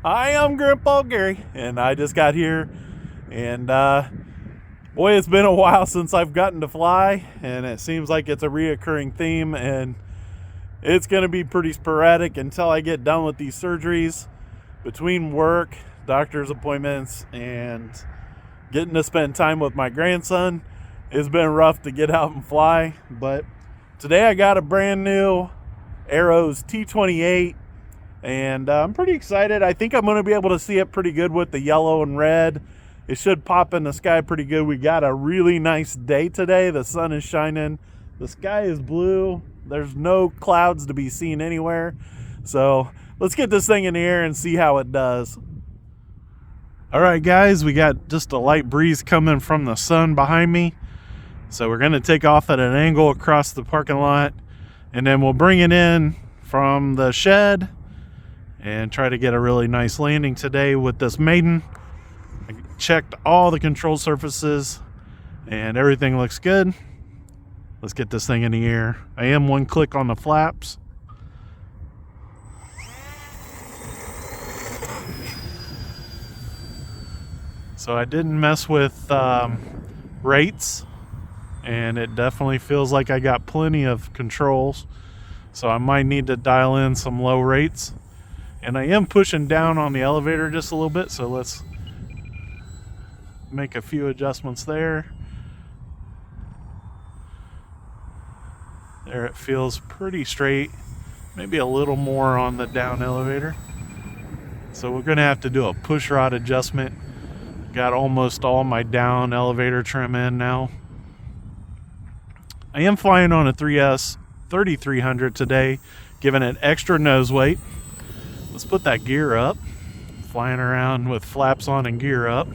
Hi, I'm Grandpa Gary, and I just got here, and boy, it's been a while since I've gotten to fly, and it seems like it's a reoccurring theme, and it's going to be pretty sporadic until I get done with these surgeries. Between work, doctor's appointments, and getting to spend time with my grandson, it's been rough to get out and fly, but today I got a brand new Arrows T28, and I'm pretty excited. I think I'm going to be able to see it pretty good with the yellow and red. It should pop in the sky pretty good. We got a really nice day today. The sun is shining. The sky is blue. There's no clouds to be seen anywhere. So let's get this thing in the air and see how it does. All right, guys, we got just a light breeze coming from the sun behind me. So we're going to take off at an angle across the parking lot, and then we'll bring it in from the shed and try to get a really nice landing today with this Maiden. I checked all the control surfaces and everything looks good. Let's get this thing in the air. I am one click on the flaps. So I didn't mess with rates, and it definitely feels like I got plenty of controls. So I might need to dial in some low rates. And I am pushing down on the elevator just a little bit, so let's make a few adjustments there. There, it feels pretty straight. Maybe a little more on the down elevator. So we're gonna have to do a push rod adjustment. Got almost all my down elevator trim in now. I am flying on a 3S 3300 today, giving it extra nose weight. Let's put that gear up. Flying around with flaps on and gear up.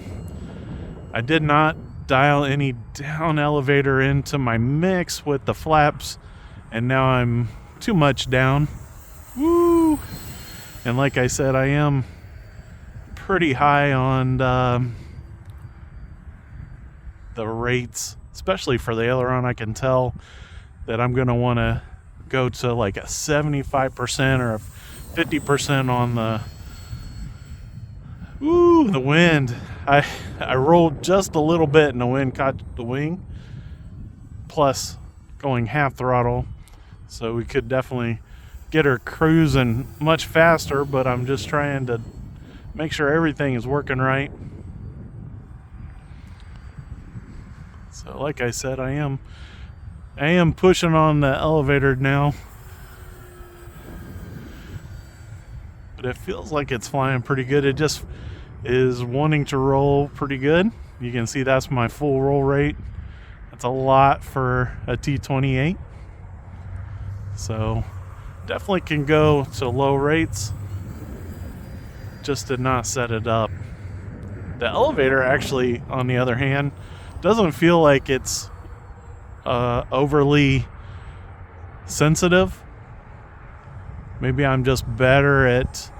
I did not dial any down elevator into my mix with the flaps, and now I'm too much down. Woo! And like I said, I am pretty high on the rates, especially for the aileron. I can tell that I'm going to want to go to like a 75% or a 50% on the wind. I rolled just a little bit and the wind caught the wing, plus going half throttle, so we could definitely get her cruising much faster, but I'm just trying to make sure everything is working right. So like I said, I am pushing on the elevator now, but it feels like it's flying pretty good. It just is wanting to roll pretty good. You can see that's my full roll rate. That's a lot for a T28. So definitely can go to low rates. Just did not set it up. The elevator actually, on the other hand, doesn't feel like it's overly sensitive. Maybe I'm just better at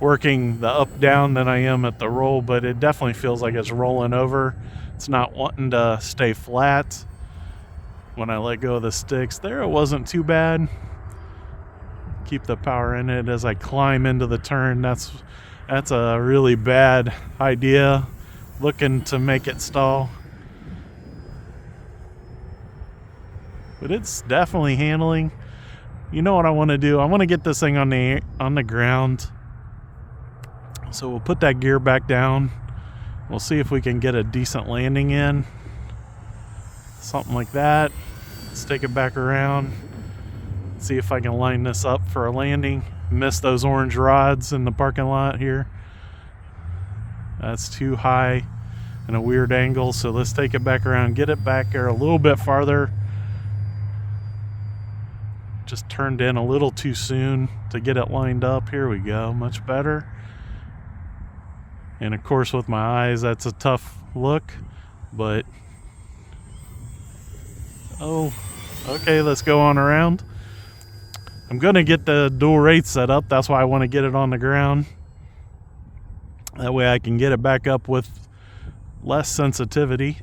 working the up down than I am at the roll, but it definitely feels like it's rolling over. It's not wanting to stay flat. When I let go of the sticks there, it wasn't too bad. Keep the power in it as I climb into the turn. That's a really bad idea, looking to make it stall. But it's definitely handling. You know what I want to do? I want to get this thing on the ground. So we'll put that gear back down. We'll see if we can get a decent landing in. Something like that. Let's take it back around. See if I can line this up for a landing. Miss those orange rods in the parking lot here. That's too high and a weird angle. So let's take it back around. Get it back there a little bit farther. Just turned in a little too soon to get it lined up. Here we go, much better. And of course with my eyes, that's a tough look, but oh, okay, let's go on around. I'm gonna get the dual rate set up. That's why I want to get it on the ground. That way I can get it back up with less sensitivity.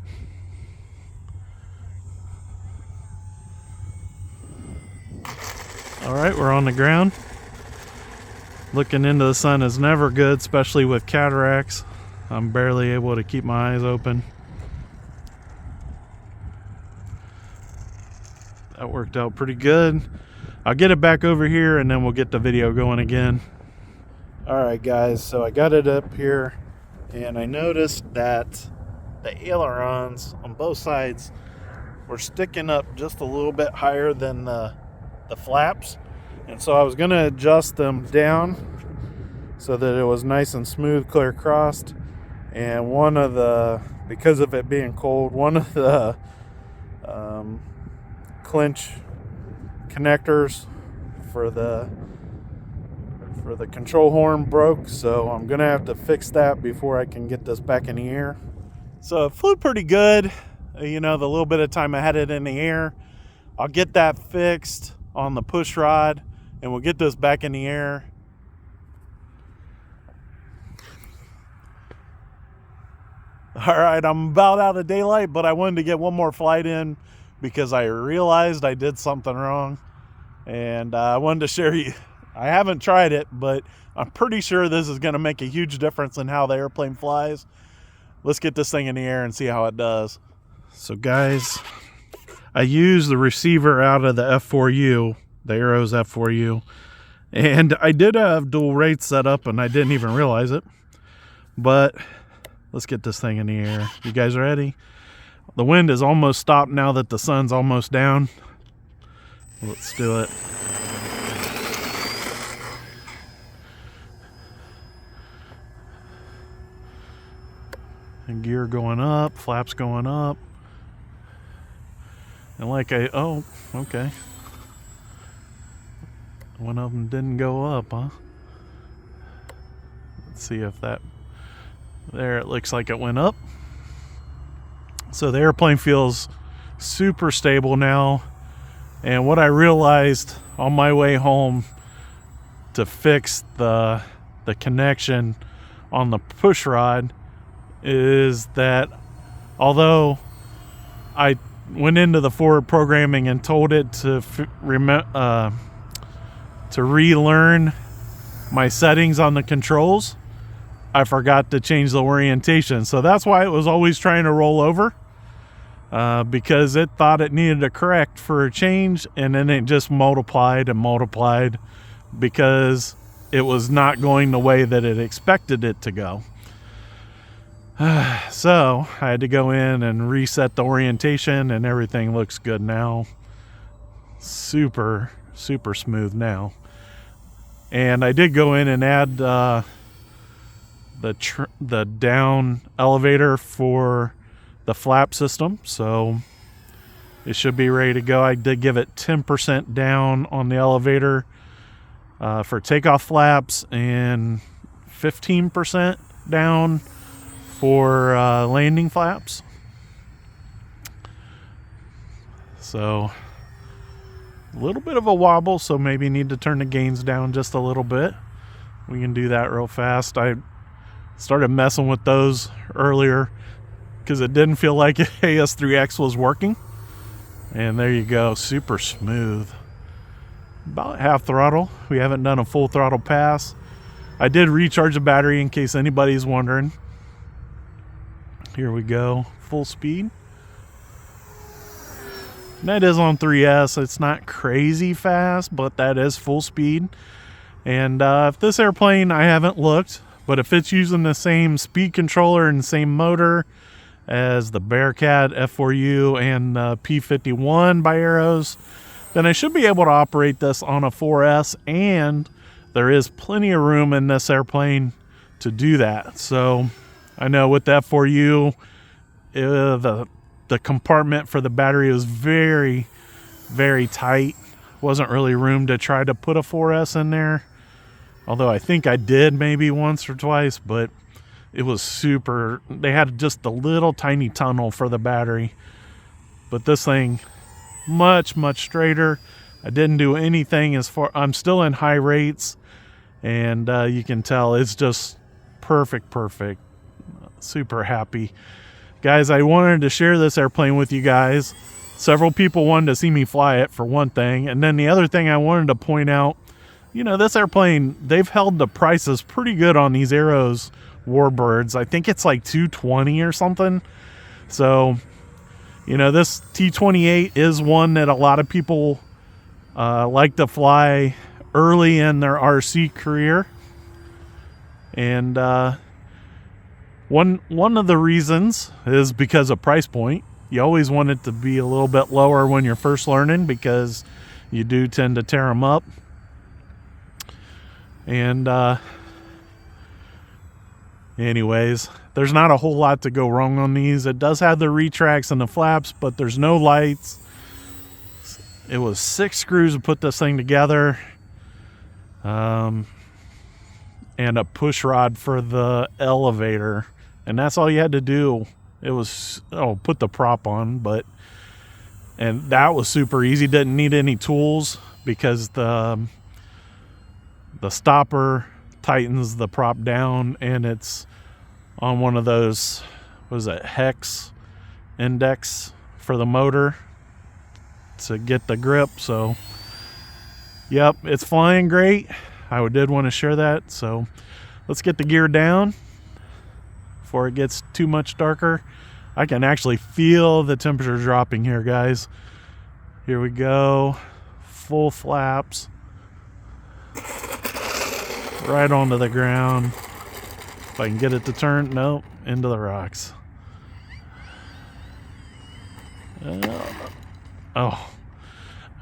All right, we're on the ground. Looking into the sun is never good, especially with cataracts. I'm barely able to keep my eyes open. That worked out pretty good. I'll get it back over here and then we'll get the video going again. Alright guys, so I got it up here and I noticed that the ailerons on both sides were sticking up just a little bit higher than the flaps. And so I was going to adjust them down so that it was nice and smooth, clear crossed. And because of it being cold, one of the clinch connectors for the control horn broke, so I'm gonna have to fix that before I can get this back in the air. So it flew pretty good, the little bit of time I had it in the air. I'll get that fixed on the push rod and we'll get this back in the air. All right, I'm about out of daylight, but I wanted to get one more flight in because I realized I did something wrong, and I wanted to share you. I haven't tried it, but I'm pretty sure this is going to make a huge difference in how the airplane flies. Let's get this thing in the air and see how it does. So guys, I used the receiver out of the F4U, the Arrows F4U, and I did have dual rates set up and I didn't even realize it. But let's get this thing in the air. You guys ready? The wind is almost stopped now that the sun's almost down. Let's do it. And gear going up, flaps going up. And okay. One of them didn't go up, huh? Let's see if that... There, it looks like it went up. So the airplane feels super stable now. And what I realized on my way home to fix the connection on the push rod is that although I went into the forward programming and told it to relearn my settings on the controls, I forgot to change the orientation. So that's why it was always trying to roll over, because it thought it needed to correct for a change, and then it just multiplied and multiplied because it was not going the way that it expected it to go. So I had to go in and reset the orientation, and everything looks good now. Super, super smooth now. And I did go in and add the down elevator for the flap system, so it should be ready to go. I did give it 10% down on the elevator for takeoff flaps and 15% down for landing flaps. So a little bit of a wobble, so maybe need to turn the gains down just a little bit. We can do that real fast. I started messing with those earlier because it didn't feel like AS3X was working. And there you go, super smooth. About half throttle. We haven't done a full throttle pass. I did recharge the battery in case anybody's wondering. Here we go, full speed. And that is on 3S. It's not crazy fast, but that is full speed. And if this airplane, I haven't looked, but if it's using the same speed controller and same motor as the Bearcat F4U and P51 by Arrows, then I should be able to operate this on a 4S, and there is plenty of room in this airplane to do that. So I know with the F4U, the compartment for the battery was very, very tight. Wasn't really room to try to put a 4S in there. Although I think I did maybe once or twice, but it was super. They had just a little tiny tunnel for the battery. But this thing, much, much straighter. I didn't do anything as far. I'm still in high rates, and you can tell it's just perfect. Super happy. Guys, I wanted to share this airplane with you guys. Several people wanted to see me fly it, for one thing. And then the other thing I wanted to point out you know, this airplane, they've held the prices pretty good on these Arrows Warbirds. I think it's like $220 or something. So, you know, this T28 is one that a lot of people like to fly early in their RC career. And one of the reasons is because of price point. You always want it to be a little bit lower when you're first learning, because you do tend to tear them up. And anyways, there's not a whole lot to go wrong on these. It does have the retracts and the flaps, but there's no lights. It was 6 screws to put this thing together, and a push rod for the elevator, and that's all you had to do. It was put the prop on, and that was super easy. Didn't need any tools, because the stopper tightens the prop down, and it's on one of those, what is it, hex index for the motor to get the grip. So yep, it's flying great. I did want to share that. So let's get the gear down before it gets too much darker. I can actually feel the temperature dropping here, guys. Here we go. Full flaps. Right onto the ground. If I can get it to turn. Nope. Into the rocks. Oh.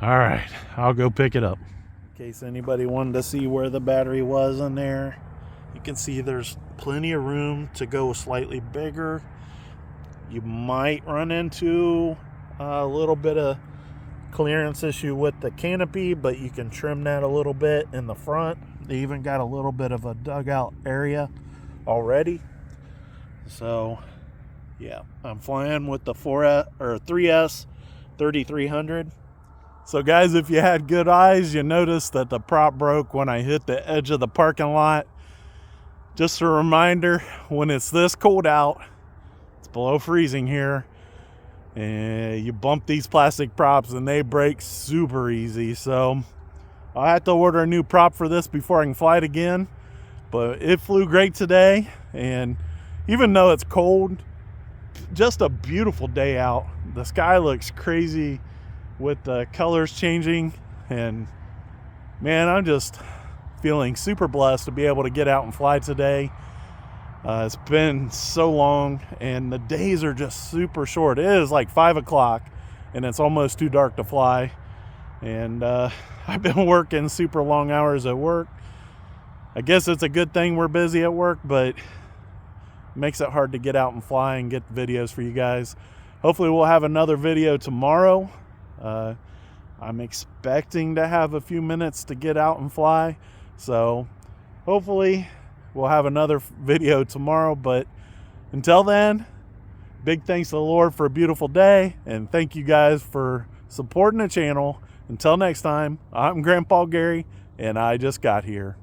Alright. I'll go pick it up. In case anybody wanted to see where the battery was in there, you can see there's plenty of room to go slightly bigger. You might run into a little bit of clearance issue with the canopy, but you can trim that a little bit in the front. They even got a little bit of a dugout area already. So yeah, I'm flying with the 3S 3300. So guys, if you had good eyes, you noticed that the prop broke when I hit the edge of the parking lot. Just a reminder, when it's this cold out, it's below freezing here, and you bump these plastic props and they break super easy. So I'll have to order a new prop for this before I can fly it again. But it flew great today, and even though it's cold, just a beautiful day out. The sky looks crazy with the colors changing, and man, I'm just feeling super blessed to be able to get out and fly today. It's been so long, and the days are just super short. It is like 5 o'clock, and it's almost too dark to fly. And I've been working super long hours at work. I guess it's a good thing we're busy at work, but it makes it hard to get out and fly and get videos for you guys. Hopefully we'll have another video tomorrow. I'm expecting to have a few minutes to get out and fly, so hopefully we'll have another video tomorrow. But until then, big thanks to the Lord for a beautiful day, and thank you guys for supporting the channel. Until next time, I'm Grandpa Gary, and I just got here.